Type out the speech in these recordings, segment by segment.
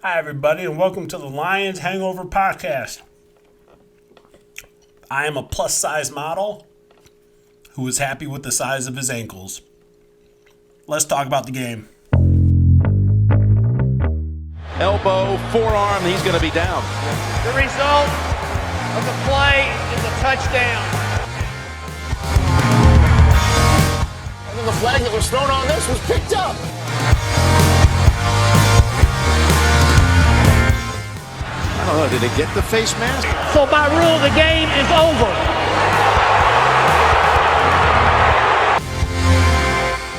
Hi, everybody, and welcome to the Lions Hangover podcast. I am a plus-size model who is happy with the size of his ankles. Let's talk about the game. Elbow, forearm, he's going to be down. The result of the play is a touchdown. And then the flag that was thrown on this was picked up. I don't know, did it get the face mask? So by rule, the game is over.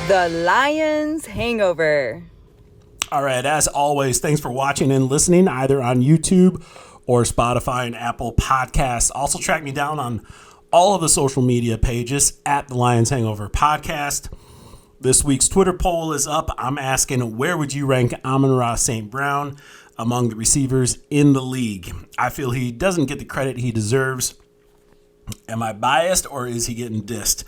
The Lions Hangover. All right, as always, thanks for watching and listening either on YouTube or Spotify and Apple Podcasts. Also track me down on all of the social media pages at the Lions Hangover Podcast. This week's Twitter poll is up. I'm asking, where would you rank Amon-Ra St. Brown among the receivers in the league? I feel he doesn't get the credit he deserves. Am I biased or is he getting dissed?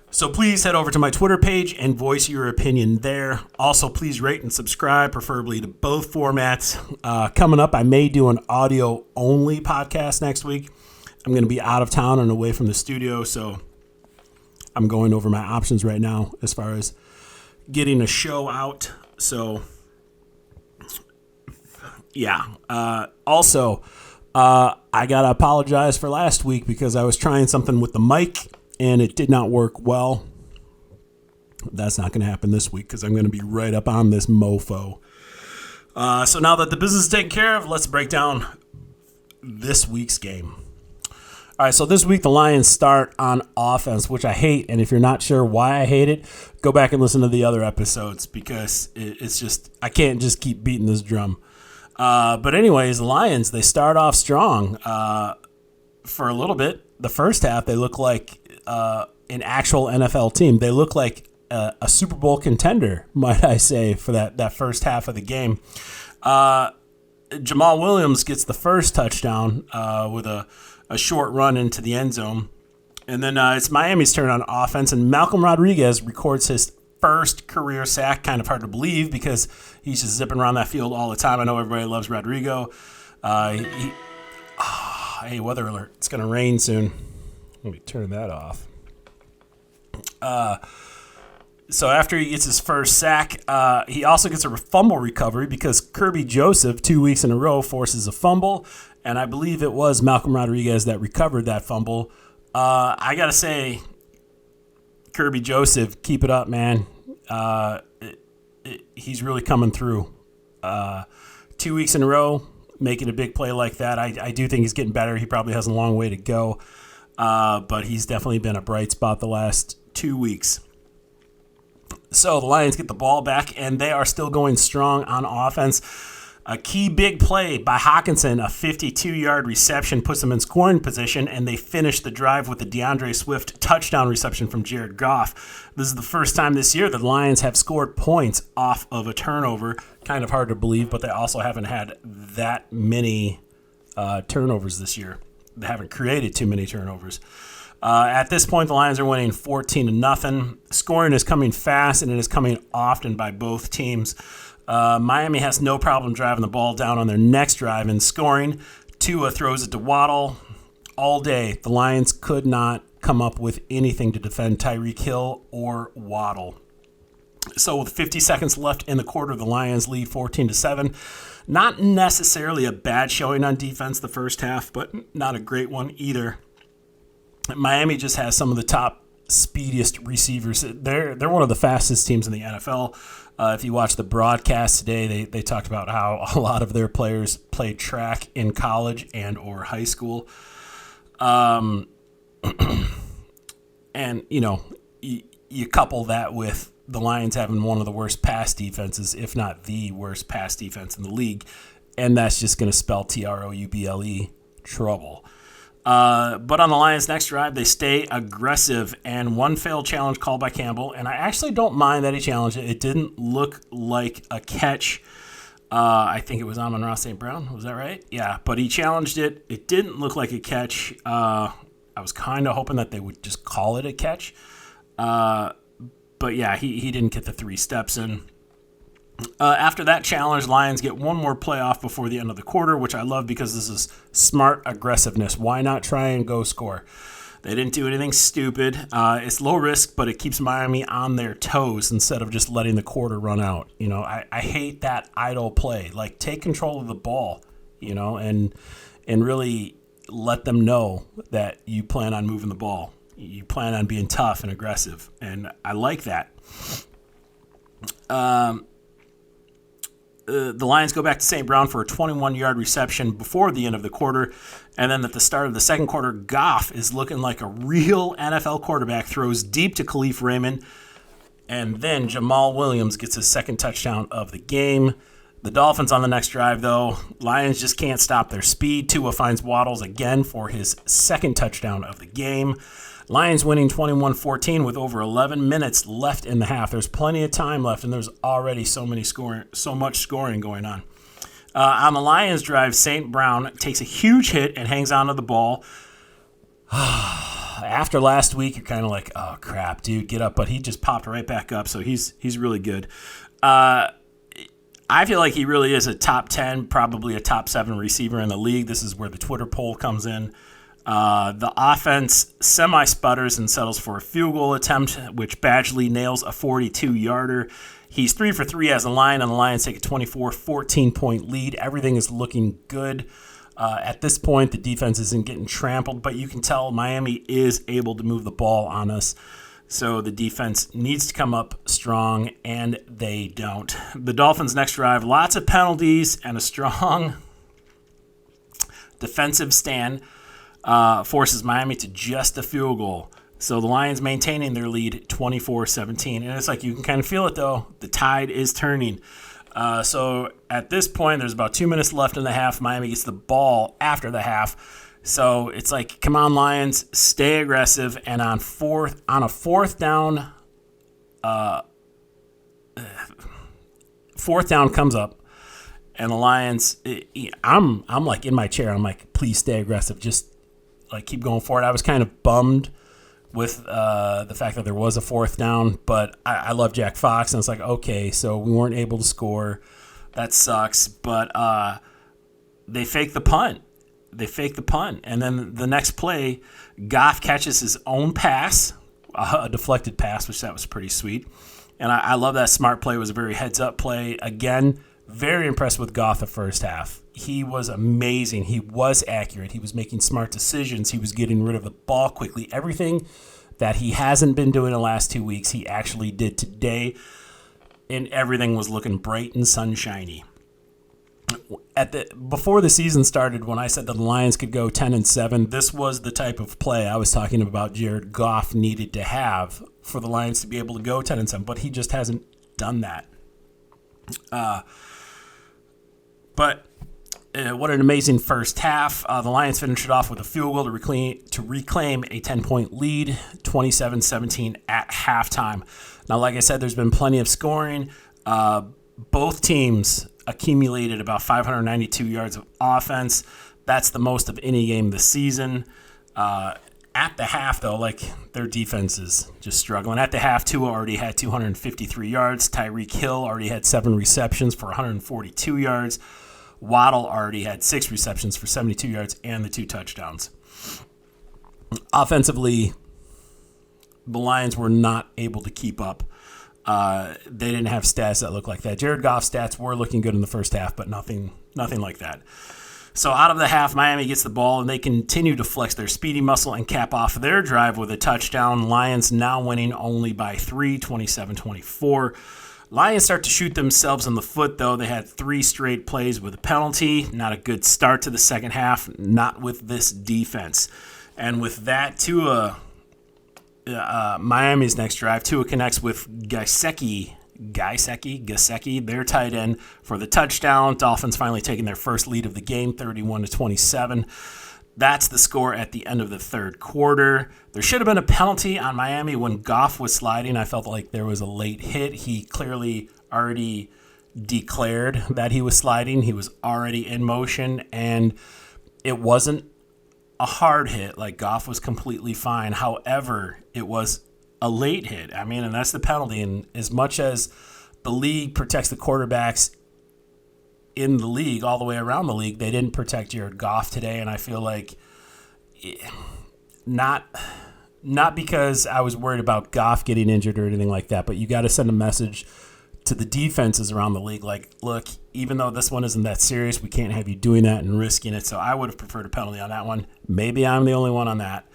So please head over to my Twitter page and voice your opinion there. Also, please rate and subscribe, preferably to both formats. Coming up, I may do an audio-only podcast next week. I'm going to be out of town and away from the studio, so I'm going over my options right now as far as getting a show out. So, yeah. Also, I got to apologize for last week because I was trying something with the mic and it did not work well. That's not going to happen this week because I'm going to be right up on this mofo. So now that the business is taken care of, let's break down this week's game. All right, so this week the Lions start on offense, which I hate. And if you're not sure why I hate it, go back and listen to the other episodes because it's just, I can't just keep beating this drum. But anyways, the Lions, they start off strong for a little bit. The first half, they look like an actual NFL team. They look like a Super Bowl contender, might I say, for that first half of the game. Jamal Williams gets the first touchdown with a short run into the end zone. And then it's Miami's turn on offense, and Malcolm Rodriguez records his first career sack. Kind of hard to believe because he's just zipping around that field all the time. I know everybody loves Rodrigo. Hey, weather alert. It's going to rain soon. Let me turn that off. So after he gets his first sack, he also gets a fumble recovery because Kirby Joseph, 2 weeks in a row, forces a fumble. And I believe it was Malcolm Rodriguez that recovered that fumble. I got to say, Kirby Joseph, keep it up, man. He's really coming through. 2 weeks in a row, making a big play like that. I do think he's getting better. He probably has a long way to go. But he's definitely been a bright spot the last 2 weeks. So the Lions get the ball back, and they are still going strong on offense. A key big play by Hockenson, a 52-yard reception, puts them in scoring position, and they finish the drive with the DeAndre Swift touchdown reception from Jared Goff. This is the first time this year the Lions have scored points off of a turnover. Kind of hard to believe, but they also haven't had that many turnovers this year. They haven't created too many turnovers. At this point, the Lions are winning 14-0. Scoring is coming fast, and it is coming often by both teams. Miami has no problem driving the ball down on their next drive and scoring. Tua throws it to Waddle all day. The Lions could not come up with anything to defend Tyreek Hill or Waddle. So with 50 seconds left in the quarter, the Lions lead 14-7. Not necessarily a bad showing on defense the first half, but not a great one either. Miami just has some of the top, speediest receivers. They're one of the fastest teams in the NFL. If you watch the broadcast today, they talked about how a lot of their players played track in college and or high school. And, you know, you couple that with the Lions having one of the worst pass defenses, if not the worst pass defense in the league, and that's just going to spell trouble, trouble. But on the Lions' next drive, they stay aggressive, and one failed challenge called by Campbell, and I actually don't mind that he challenged it. It didn't look like a catch. I think it was Amon-Ra St. Brown. Was that right? Yeah, but he challenged it. It didn't look like a catch. I was kind of hoping that they would just call it a catch. But yeah, he didn't get the 3 steps in. After that challenge, Lions get one more playoff before the end of the quarter, which I love because this is smart aggressiveness. Why not try and go score? They didn't do anything stupid. It's low risk, but it keeps Miami on their toes instead of just letting the quarter run out. I hate that idle play. Like, take control of the ball, and really let them know that you plan on moving the ball. You plan on being tough and aggressive, and I like that. The Lions go back to St. Brown for a 21-yard reception before the end of the quarter. And then at the start of the second quarter, Goff is looking like a real NFL quarterback, throws deep to Khalif Raymond. And then Jamal Williams gets his second touchdown of the game. The Dolphins on the next drive, though, Lions just can't stop their speed. Tua finds Waddles again for his second touchdown of the game. Lions winning 21-14 with over 11 minutes left in the half. There's plenty of time left, and there's already so much scoring going on. On the Lions drive, St. Brown takes a huge hit and hangs onto the ball. After last week, you're kind of like, oh, crap, dude, get up. But he just popped right back up, so he's really good. I feel like he really is a top 10, probably a top 7 receiver in the league. This is where the Twitter poll comes in. The offense semi-sputters and settles for a field goal attempt, which Badgley nails a 42-yarder. He's 3 for 3 as a Lion, and the Lions take a 24-14-point lead. Everything is looking good. At this point, the defense isn't getting trampled, but you can tell Miami is able to move the ball on us. So the defense needs to come up strong, and they don't. The Dolphins' next drive, lots of penalties and a strong defensive stand. Forces Miami to just a field goal. So the Lions maintaining their lead 24-17. And it's like you can kind of feel it, though. The tide is turning. So at this point, there's about 2 minutes left in the half. Miami gets the ball after the half. So it's like, come on, Lions, stay aggressive. And on a fourth down comes up. And the Lions, I'm like in my chair. I'm like, please stay aggressive. Just like keep going for it. I was kind of bummed with the fact that there was a fourth down, but I love Jack Fox, and it's like, okay, so we weren't able to score. That sucks, but they faked the punt. And then the next play, Goff catches his own pass, a deflected pass, which that was pretty sweet. And I love that smart play. It was a very heads-up play. Again, very impressed with Goff the first half. He was amazing. He was accurate. He was making smart decisions. He was getting rid of the ball quickly. Everything that he hasn't been doing the last 2 weeks, he actually did today. And everything was looking bright and sunshiny. Before the season started, when I said that the Lions could go 10-7, this was the type of play I was talking about Jared Goff needed to have for the Lions to be able to go 10-7, but he just hasn't done that. But what an amazing first half. The Lions finished it off with a field goal to reclaim a 10-point lead, 27-17 at halftime. Now, like I said, there's been plenty of scoring. Both teams accumulated about 592 yards of offense. That's the most of any game this season. At the half, though, like their defense is just struggling. At the half, Tua already had 253 yards. Tyreek Hill already had 7 receptions for 142 yards. Waddle already had 6 receptions for 72 yards and the 2 touchdowns. Offensively, the Lions were not able to keep up. They didn't have stats that looked like that. Jared Goff's stats were looking good in the first half, but nothing like that. So out of the half, Miami gets the ball, and they continue to flex their speedy muscle and cap off their drive with a touchdown. Lions now winning only by 3, 27-24. Lions start to shoot themselves in the foot, though. They had 3 straight plays with a penalty. Not a good start to the second half, not with this defense. And with that, Miami's next drive, Tua connects with Gasecki, their tight end, for the touchdown. Dolphins finally taking their first lead of the game, 31-27. That's the score at the end of the third quarter. There should have been a penalty on Miami when Goff was sliding. I felt like there was a late hit. He clearly already declared that he was sliding. He was already in motion, and it wasn't a hard hit. Like, Goff was completely fine. However, it was a late hit. I mean, and that's the penalty. And as much as the league protects the quarterbacks in the league all the way around the league. They didn't protect Jared Goff today, and I feel like not because I was worried about Goff getting injured or anything like that, but you got to send a message to the defenses around the league like, look, even though this one isn't that serious, we can't have you doing that and risking it. So I would have preferred a penalty on that one. Maybe I'm the only one on that.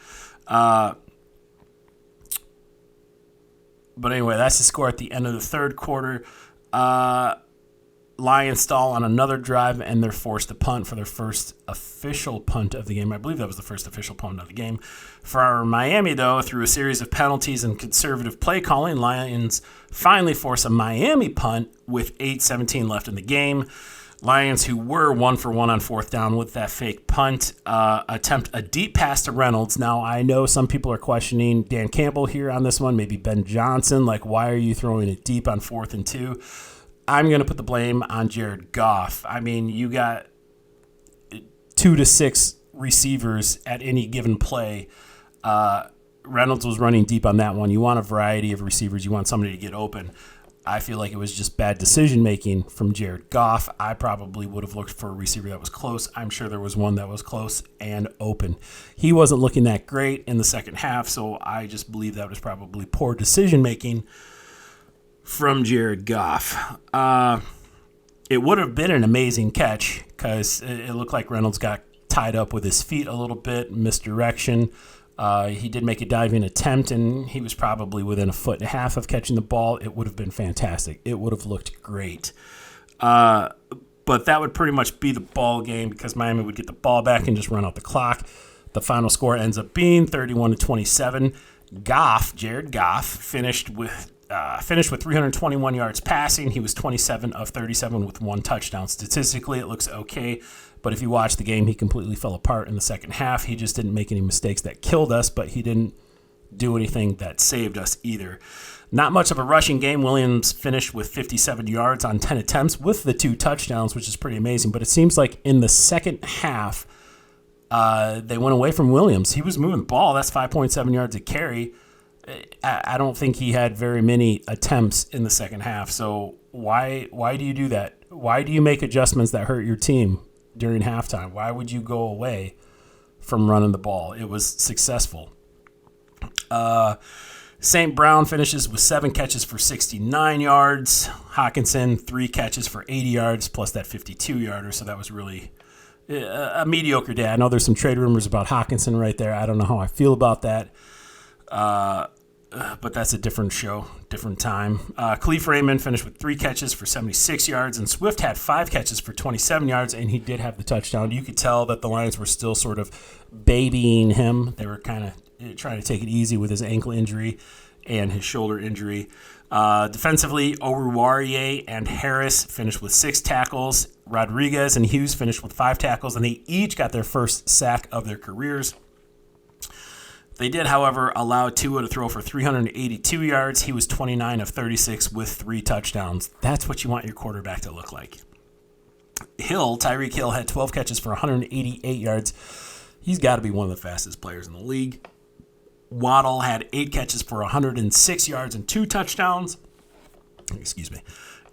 But anyway, that's the score at the end of the third quarter. Lions stall on another drive, and they're forced to punt for their first official punt of the game. I believe that was the first official punt of the game. For Miami, though, through a series of penalties and conservative play calling, Lions finally force a Miami punt with 8:17 left in the game. Lions, who were 1 for 1 on fourth down with that fake punt, attempt a deep pass to Reynolds. Now, I know some people are questioning Dan Campbell here on this one, maybe Ben Johnson. Like, why are you throwing it deep on 4th and 2? I'm going to put the blame on Jared Goff. I mean, you got 2 to 6 receivers at any given play. Reynolds was running deep on that one. You want a variety of receivers. You want somebody to get open. I feel like it was just bad decision-making from Jared Goff. I probably would have looked for a receiver that was close. I'm sure there was one that was close and open. He wasn't looking that great in the second half, so I just believe that was probably poor decision-making from Jared Goff. It would have been an amazing catch because it looked like Reynolds got tied up with his feet a little bit, misdirection. He did make a diving attempt, and he was probably within 1.5 feet of catching the ball. It would have been fantastic. It would have looked great. But that would pretty much be the ball game because Miami would get the ball back and just run out the clock. The final score ends up being 31-27. Jared Goff, finished with 321 yards passing. He was 27 of 37 with 1 touchdown. Statistically, it looks okay. But if you watch the game, he completely fell apart in the second half. He just didn't make any mistakes that killed us, but he didn't do anything that saved us either. Not much of a rushing game. Williams finished with 57 yards on 10 attempts with the 2 touchdowns, which is pretty amazing. But it seems like in the second half, they went away from Williams. He was moving the ball. That's 5.7 yards a carry. I don't think he had very many attempts in the second half. So why do you do that? Why do you make adjustments that hurt your team during halftime? Why would you go away from running the ball? It was successful. St. Brown finishes with 7 catches for 69 yards. Hawkinson, 3 catches for 80 yards, plus that 52-yarder. So that was really a mediocre day. I know there's some trade rumors about Hawkinson right there. I don't know how I feel about that. But that's a different show, different time. Khalif Raymond finished with 3 catches for 76 yards, and Swift had 5 catches for 27 yards, and he did have the touchdown. You could tell that the Lions were still sort of babying him. They were kind of trying to take it easy with his ankle injury and his shoulder injury. Defensively, Oruwariye and Harris finished with 6 tackles. Rodriguez and Hughes finished with 5 tackles, and they each got their first sack of their careers. They did, however, allow Tua to throw for 382 yards. He was 29 of 36 with 3 touchdowns. That's what you want your quarterback to look like. Tyreek Hill, had 12 catches for 188 yards. He's got to be one of the fastest players in the league. Waddle had 8 catches for 106 yards and 2 touchdowns. Excuse me.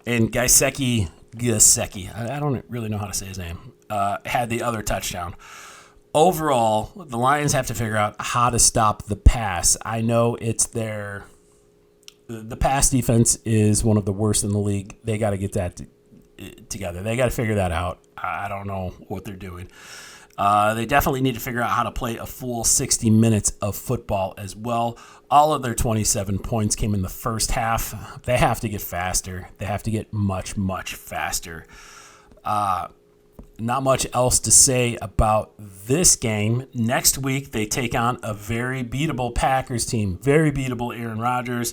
And Gesicki, I don't really know how to say his name, had the other touchdown. Overall, the Lions have to figure out how to stop the pass. I know the pass defense is one of the worst in the league. They got to get that together. They got to figure that out. I don't know what they're doing. They definitely need to figure out how to play a full 60 minutes of football as well. All of their 27 points came in the first half. They have to get faster. They have to get much, much faster. Not much else to say about this game. Next week, they take on a very beatable Packers team. Very beatable Aaron Rodgers.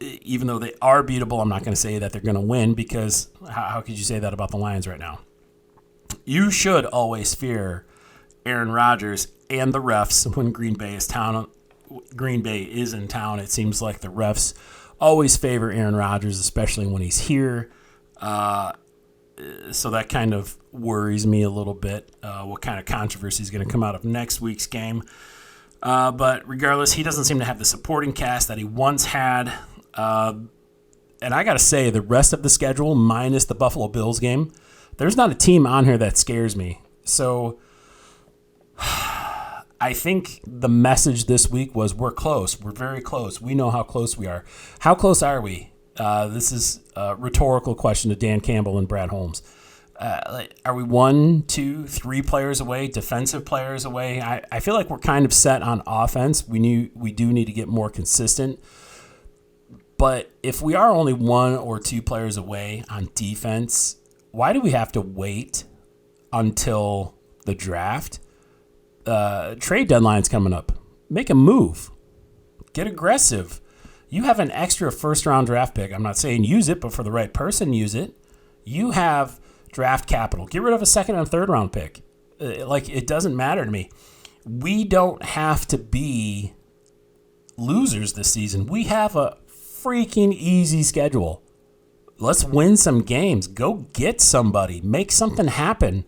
Even though they are beatable, I'm not going to say that they're going to win because how could you say that about the Lions right now? You should always fear Aaron Rodgers and the refs when Green Bay is in town. It seems like the refs always favor Aaron Rodgers, especially when he's here. So that kind of worries me a little bit, what kind of controversy is going to come out of next week's game. But regardless, he doesn't seem to have the supporting cast that he once had. And I got to say, the rest of the schedule, minus the Buffalo Bills game, there's not a team on here that scares me. So I think the message this week was we're close. We're very close. We know how close we are. How close are we? This is a rhetorical question to Dan Campbell and Brad Holmes. Are we 1, 2, 3 players away, defensive players away? I feel like we're kind of set on offense. We do need to get more consistent. But if we are only 1 or 2 players away on defense, why do we have to wait until the draft? Trade deadline's coming up. Make a move. Get aggressive. You have an extra first-round draft pick. I'm not saying use it, but for the right person, use it. You have draft capital. Get rid of a second and third-round pick. It doesn't matter to me. We don't have to be losers this season. We have a freaking easy schedule. Let's win some games. Go get somebody. Make something happen.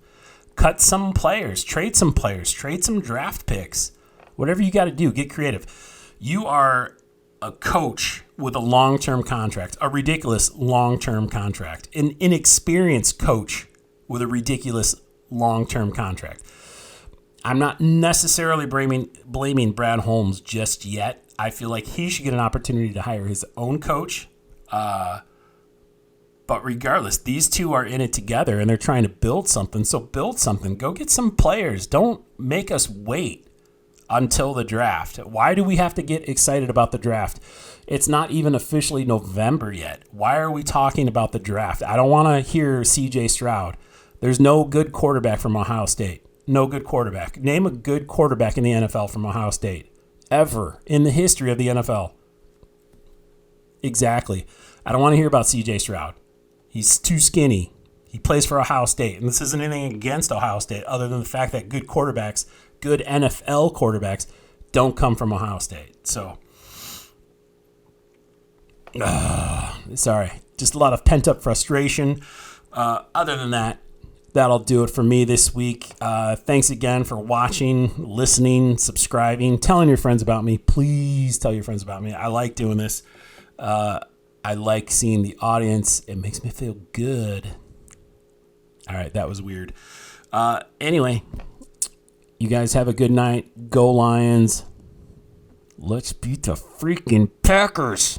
Cut some players. Trade some draft picks. Whatever you got to do, get creative. You are a coach with a long-term contract, a ridiculous long-term contract, an inexperienced coach with a ridiculous long-term contract. I'm not necessarily blaming Brad Holmes just yet. I feel like he should get an opportunity to hire his own coach. But regardless, these two are in it together, and they're trying to build something. So build something. Go get some players. Don't make us wait until the draft. Why do we have to get excited about the draft? It's not even officially November yet. Why are we talking about the draft? I don't want to hear C.J. Stroud. There's no good quarterback from Ohio State. No good quarterback. Name a good quarterback in the NFL from Ohio State. Ever in the history of the NFL. Exactly. I don't want to hear about C.J. Stroud. He's too skinny. He plays for Ohio State. And this isn't anything against Ohio State other than the fact that good quarterbacks, good NFL quarterbacks, don't come from Ohio State. So, sorry. Just a lot of pent-up frustration. Other than that, that'll do it for me this week. Thanks again for watching, listening, subscribing, telling your friends about me. Please tell your friends about me. I like doing this. I like seeing the audience. It makes me feel good. All right, that was weird. Anyway, you guys have a good night. Go Lions. Let's beat the freaking Packers.